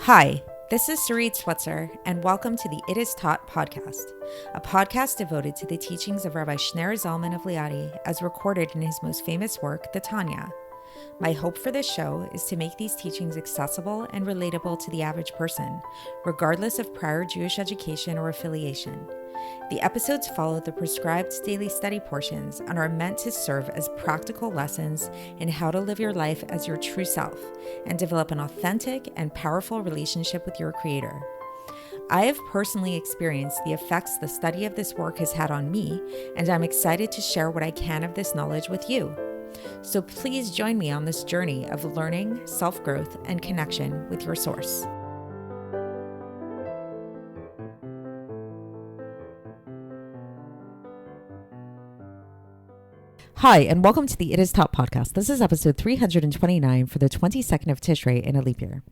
Hi, this is Sarit Switzer, and welcome to the It Is Taught podcast, a podcast devoted to the teachings of Rabbi Shneur Zalman of Liadi as recorded in his most famous work, the Tanya. My hope for this show is to make these teachings accessible and relatable to the average person, regardless of prior Jewish education or affiliation. The episodes follow the prescribed daily study portions and are meant to serve as practical lessons in how to live your life as your true self and develop an authentic and powerful relationship with your Creator. I have personally experienced the effects the study of this work has had on me, and I'm excited to share what I can of this knowledge with you. So please join me on this journey of learning, self-growth, and connection with your source. Hi, and welcome to the It Is Taught podcast. This is episode 329 for the 22nd of Tishrei in a leap year.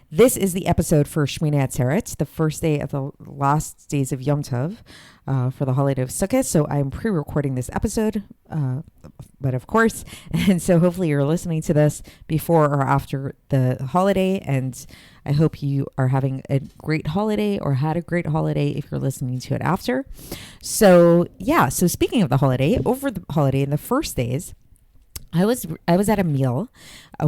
This is the episode for Shmini Atzeret, the first day of the last days of Yom Tov for the holiday of Sukkot. So I'm pre-recording this episode, but of course, and so hopefully you're listening to this before or after the holiday, and I hope you are having a great holiday or had a great holiday if you're listening to it after. So speaking of the holiday, over the holiday in the first days, I was at a meal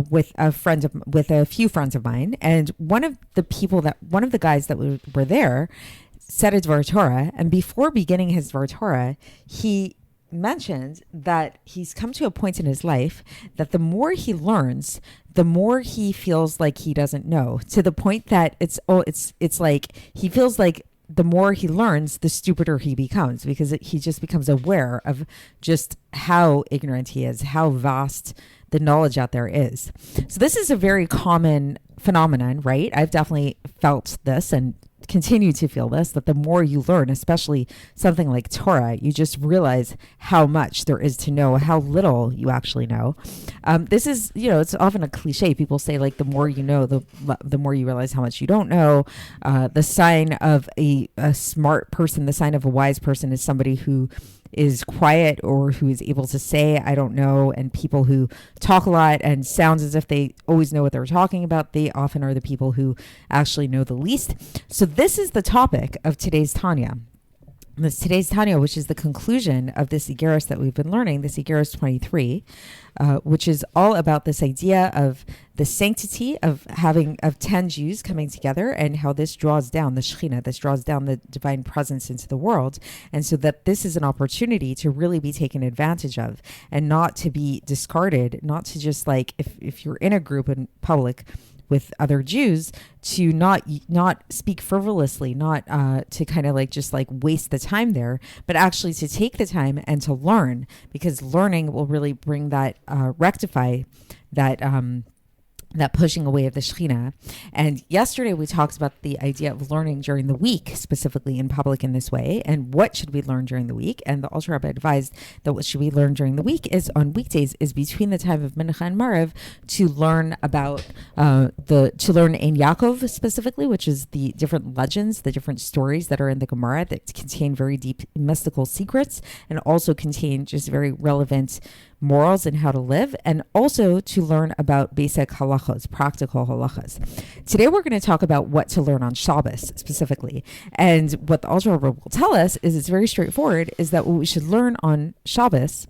with a few friends of mine, and one of the guys that were there said a Dvar Torah, and before beginning his Dvar Torah, he mentioned that he's come to a point in his life that the more he learns, the more he feels like he doesn't know, to the point that it's like he feels like the more he learns, the stupider he becomes, because he just becomes aware of just how ignorant he is, how vast the knowledge out there is. So this is a very common phenomenon, right? I've definitely felt this and continue to feel this, that the more you learn, especially something like Torah, you just realize how much there is to know, how little you actually know. This is, it's often a cliche. People say, like, the more you know, the more you realize how much you don't know. The sign of a smart person, the sign of a wise person is somebody who is quiet or who is able to say, I don't know. And people who talk a lot and sounds as if they always know what they're talking about, they often are the people who actually know the least. So this is the topic of today's Tanya. Today's Tanya, which is the conclusion of this Iggeres that we've been learning, this Iggeres 23, which is all about this idea of the sanctity of 10 Jews coming together, and how this draws down the Shekhinah, this draws down the divine presence into the world. And so that this is an opportunity to really be taken advantage of and not to be discarded, not to just, like, if you're in a group in public with other Jews, to not speak frivolously, not to kind of just waste the time there, but actually to take the time and to learn, because learning will really bring that, rectify that pushing away of the Shekhinah. And yesterday we talked about the idea of learning during the week, specifically in public in this way, and what should we learn during the week. And the Alter Rebbe advised that what should we learn during the week is on weekdays is between the time of Mincha and Maariv to learn about to learn Ein Yaakov specifically, which is the different legends, the different stories that are in the Gemara that contain very deep mystical secrets and also contain just very relevant morals and how to live, and also to learn about basic halachos, practical halachos. Today we're going to talk about what to learn on Shabbos specifically. And what the Alter Rebbe will tell us is, it's very straightforward, is that what we should learn on Shabbos,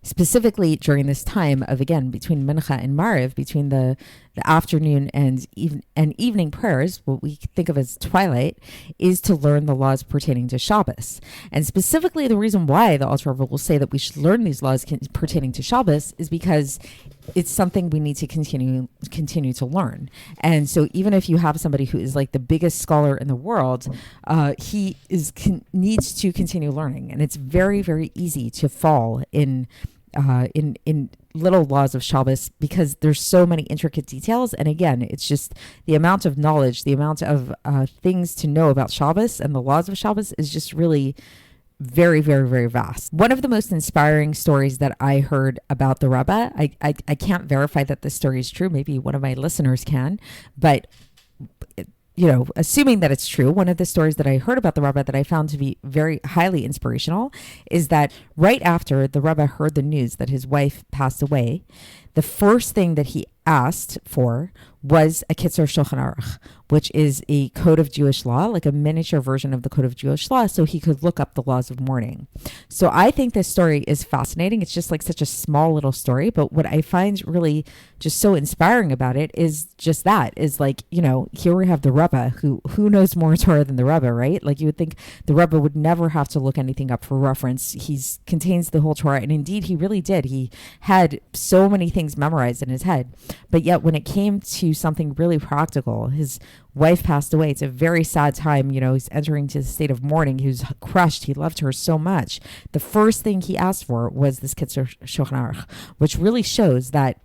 specifically during this time of, again, between Mincha and Maariv, between the afternoon and evening prayers, what we think of as twilight, is to learn the laws pertaining to Shabbos. And specifically, the reason why the Alter Rebbe will say that we should learn these laws pertaining to Shabbos is because it's something we need to continue to learn. And so even if you have somebody who is like the biggest scholar in the world, he needs to continue learning. And it's very, very easy to fall in little laws of Shabbos, because there's so many intricate details. And again, it's just the amount of knowledge, the amount of things to know about Shabbos and the laws of Shabbos is just really very, very, very vast. One of the most inspiring stories that I heard about the Rebbe, I can't verify that this story is true. Maybe one of my listeners can, but assuming that it's true, one of the stories that I heard about the Rebbe that I found to be very highly inspirational is that right after the Rebbe heard the news that his wife passed away, the first thing that he asked for was a Kitzur Shulchan Aruch, which is a code of Jewish law, like a miniature version of the code of Jewish law, so he could look up the laws of mourning. So I think this story is fascinating. It's just like such a small little story, but what I find really just so inspiring about it is just that, is like, you know, here we have the Rebbe who knows more Torah than the Rebbe, right? Like you would think the Rebbe would never have to look anything up for reference. He contains the whole Torah, and indeed he really did. He had so many things memorized in his head, but yet when it came to something really practical, his wife passed away. It's a very sad time. You know, he's entering to the state of mourning. He was crushed. He loved her so much. The first thing he asked for was this Kitzur Shulchan Aruch, which really shows that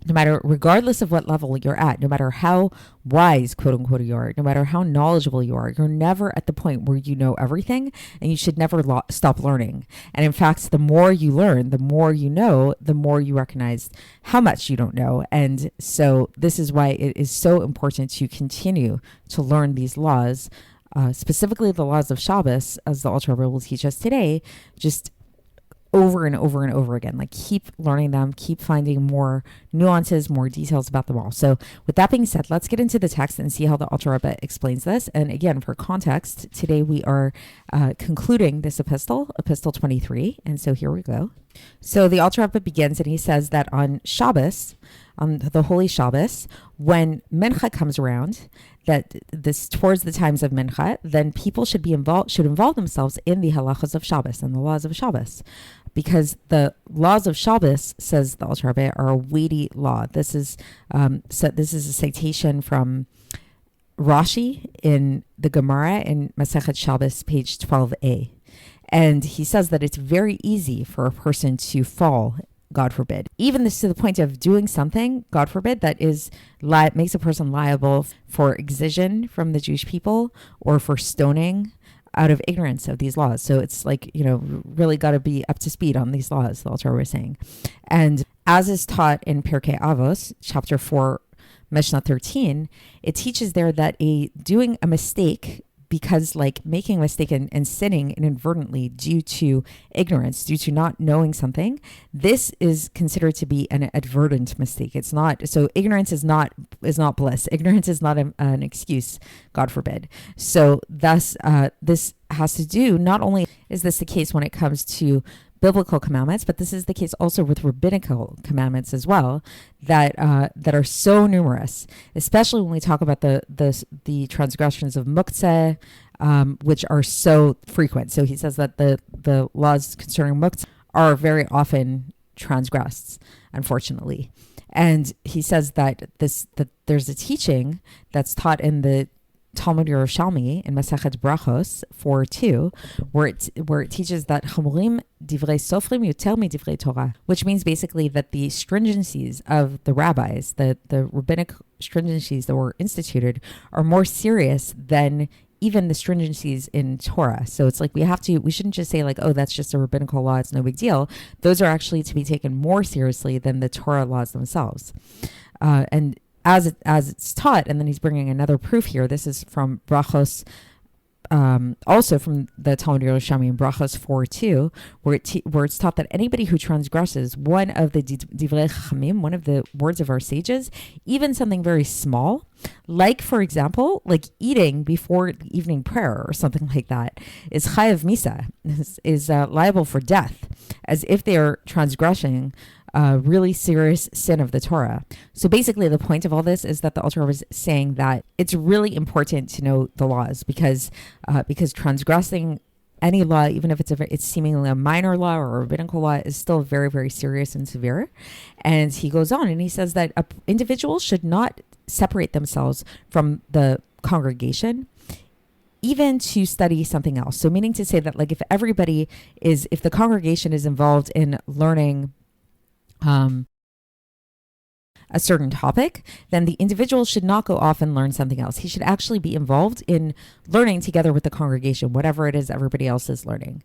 no matter, regardless of what level you're at, no matter how wise, quote unquote, you are, no matter how knowledgeable you are, you're never at the point where you know everything, and you should never stop learning. And in fact, the more you learn, the more you know, the more you recognize how much you don't know. And so this is why it is so important to continue to learn these laws, specifically the laws of Shabbos, as the Alter Rebbe will teach us today, just over and over and over again. Like, keep learning them, keep finding more nuances, more details about them all. So with that being said, let's get into the text and see how the Alter Rebbe explains this. And again, for context, today we are concluding this epistle, Epistle 23. And so here we go. So the Alter Rebbe begins and he says that on Shabbos, on the Holy Shabbos, when Mincha comes around, that this towards the times of Mincha, then people should involve themselves in the halachos of Shabbos and the laws of Shabbos, because the laws of Shabbos, says the Alter Rebbe, are a weighty law. This is a citation from Rashi in the Gemara in Masechet Shabbos, page 12a, and he says that it's very easy for a person to fall, God forbid. Even this to the point of doing something, God forbid, that makes a person liable for excision from the Jewish people or for stoning out of ignorance of these laws. So it's like, you know, really got to be up to speed on these laws, the Alter Rebbe was saying. And as is taught in Pirkei Avos, chapter 4, Mishnah 13, it teaches there that doing a mistake, because like making a mistake and sinning inadvertently due to ignorance, due to not knowing something, this is considered to be an advertent mistake. It's not, so ignorance is not bliss. Ignorance is not an excuse, God forbid. So thus, this has to do, not only is this the case when it comes to biblical commandments, but this is the case also with rabbinical commandments as well, that are so numerous, especially when we talk about the transgressions of muktzeh, which are so frequent. So he says that the laws concerning muktzeh are very often transgressed, unfortunately. And he says that there's a teaching that's taught in the Talmud Yerushalmi in Masechet Brachos 4:2, where it teaches that Chamurim divrei sofrim yoter midivrei Torah, which means basically that the stringencies of the rabbis, the rabbinic stringencies that were instituted, are more serious than even the stringencies in Torah. So it's like we shouldn't just say like, oh, that's just a rabbinical law, it's no big deal. Those are actually to be taken more seriously than the Torah laws themselves. And as it's taught, and then he's bringing another proof here. This is from Brachos, also from the Talmud Yerushalmi in Brachos 4:2, where it's taught that anybody who transgresses one of the Divrei Chachamim, one of the words of our sages, even something very small, like, for example, like eating before the evening prayer or something like that, is chayav misa, is liable for death, as if they are transgressing a really serious sin of the Torah. So basically the point of all this is that the Alter Rebbe is saying that it's really important to know the laws, because transgressing any law, even if it's seemingly a minor law or a rabbinical law, is still very, very serious and severe. And he goes on and he says that individuals should not separate themselves from the congregation, even to study something else. So meaning to say that, like, if the congregation is involved in learning a certain topic, then the individual should not go off and learn something else. He should actually be involved in learning together with the congregation, whatever it is everybody else is learning.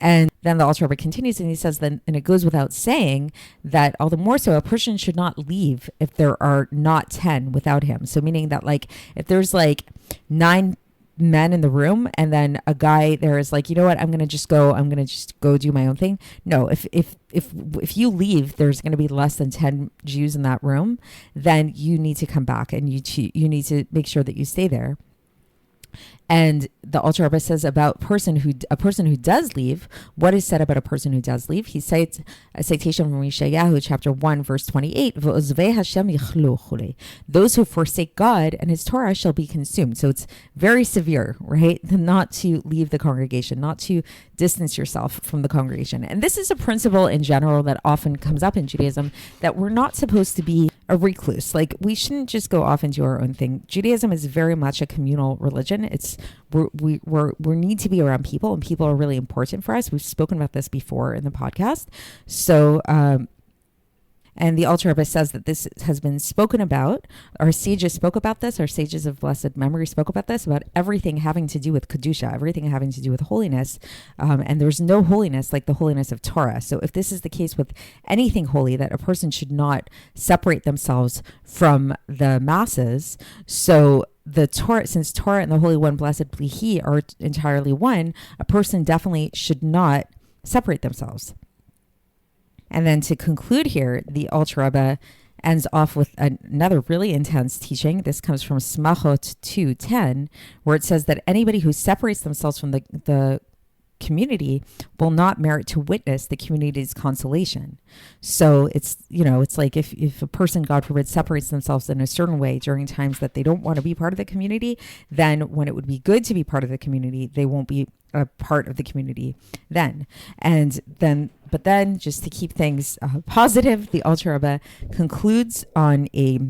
And then the Alter Rebbe continues and he says then, and it goes without saying, that all the more so a person should not leave if there are not 10 without him. So meaning that, like, if there's like 9 men in the room, and then a guy there is like, you know what, I'm gonna just go do my own thing. No, if you leave, there's gonna be less than 10 Jews in that room, then you need to come back, and you need to make sure that you stay there. And the Alter Rebbe says about a person who does leave, what is said about a person who does leave? He cites a citation from Yeshayahu chapter 1 verse 28. Those who forsake God and his Torah shall be consumed. So it's very severe, right? Not to leave the congregation, not to distance yourself from the congregation. And this is a principle in general that often comes up in Judaism, that we're not supposed to be a recluse. Like, we shouldn't just go off and do our own thing. Judaism is very much a communal religion. We need to be around people, and people are really important for us. We've spoken about this before in the podcast. So, and the Alter Rebbe says that this has been spoken about. Our sages spoke about this. Our sages of blessed memory spoke about this, about everything having to do with Kedusha, everything having to do with holiness. And there's no holiness like the holiness of Torah. So if this is the case with anything holy, that a person should not separate themselves from the masses. So the Torah, since Torah and the Holy One, blessed be He, are entirely one, a person definitely should not separate themselves. And then to conclude here, the Alter Rebbe ends off with another really intense teaching. This comes from Smachot 2:10, where it says that anybody who separates themselves from the community will not merit to witness the community's consolation. So it's like if a person, God forbid, separates themselves in a certain way during times that they don't want to be part of the community, then when it would be good to be part of the community, they won't be a part of the community then. But then just to keep things positive, the Alter Rebbe concludes on a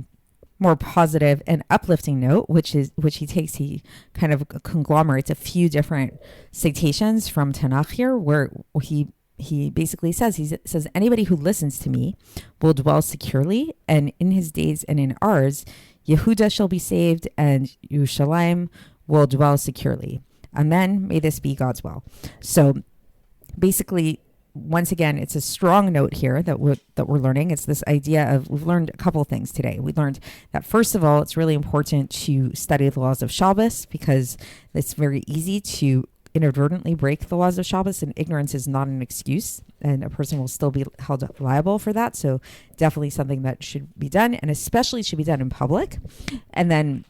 more positive and uplifting note, which he kind of conglomerates a few different citations from Tanakh here, where he basically says anybody who listens to me will dwell securely, and in his days and in ours, Yehuda shall be saved, and Yerushalayim will dwell securely. Amen. May this be God's will. So basically, once again, it's a strong note here that we're learning. It's this idea of, we've learned a couple of things today. We learned that, first of all, it's really important to study the laws of Shabbos, because it's very easy to inadvertently break the laws of Shabbos, and ignorance is not an excuse, and a person will still be held liable for that. So definitely something that should be done, and especially should be done in public. And then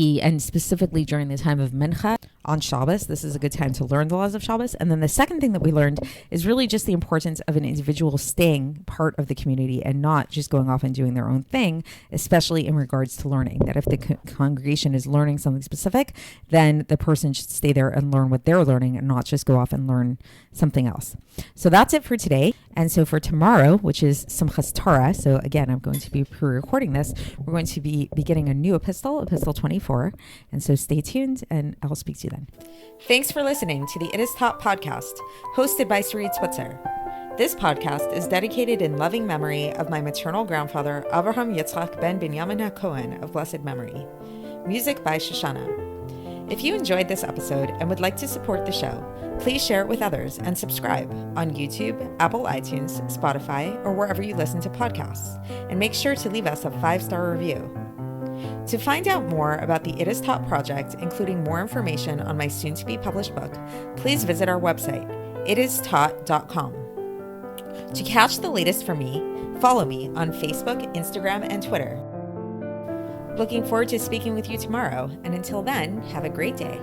and specifically during the time of Mincha on Shabbos, this is a good time to learn the laws of Shabbos. And then the second thing that we learned is really just the importance of an individual staying part of the community and not just going off and doing their own thing, especially in regards to learning. That if the congregation is learning something specific, then the person should stay there and learn what they're learning and not just go off and learn something else. So that's it for today. And so for tomorrow, which is Simchas Torah, so again, I'm going to be pre-recording this, we're going to be beginning a new epistle, Epistle 24. And so stay tuned, and I'll speak to you then. Thanks for listening to the It Is Taught podcast, hosted by Sarit Switzer. This podcast is dedicated in loving memory of my maternal grandfather, Avraham Yitzchak ben Binyamin HaKohen of blessed memory. Music by Shoshana. If you enjoyed this episode and would like to support the show, please share it with others and subscribe on YouTube, Apple iTunes, Spotify, or wherever you listen to podcasts. And make sure to leave us a 5-star review. To find out more about the It Is Taught project, including more information on my soon-to-be published book, please visit our website, itistaught.com. To catch the latest from me, follow me on Facebook, Instagram, and Twitter. Looking forward to speaking with you tomorrow, and until then, have a great day.